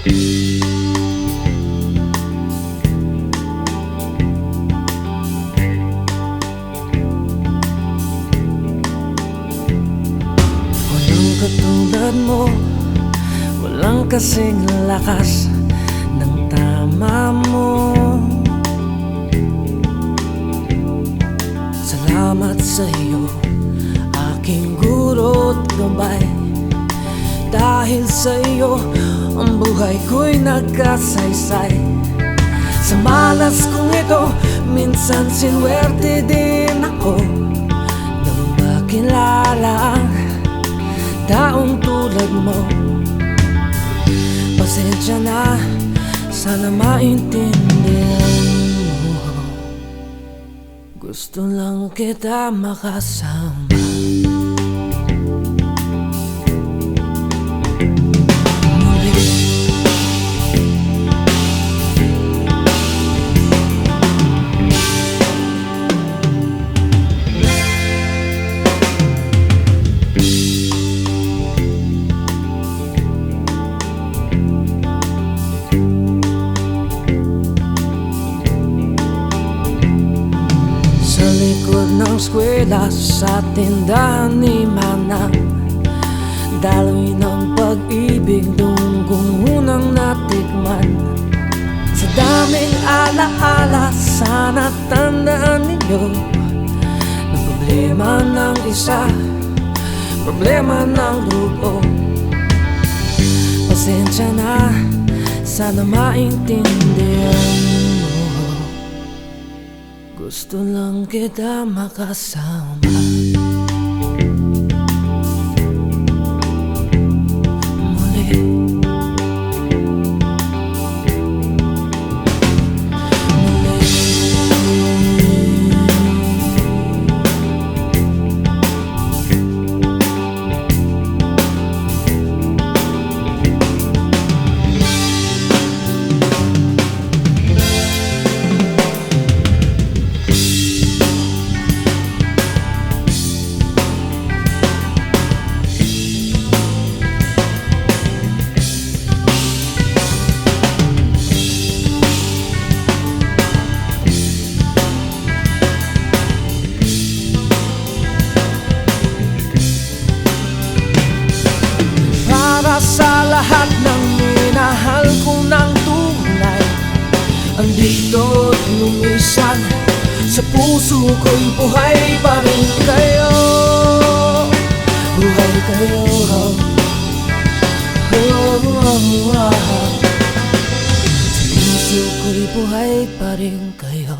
Walang katulad mo, walang kasing lakas ng tama mo. Salamat sa iyo, aking guro't gabay. Dahil sa iyo, ang buhay ko'y nagkasaysay. Sa malas kong ito, minsan sinwerte din ako nang makilala ang taong tulad mo. Pasensya na, sana maintindihan mo. Gusto lang kita makasama. Sa likod ng eskwela, sa tindahan ni Manang, daloy ng pag-ibig doon kong unang natikman. Sa daming alaala, sana tandaan ninyo na problema ng isa, problema ng grupo. Pasensya na, sana maintindihan mo. Gusto lang kita makasama. Sa lahat ng minahal ko ng tunay, andito't lumisan sa puso ko'y buhay pa rin kayo. Buhay kayo, sa puso ko'y buhay pa rin kayo.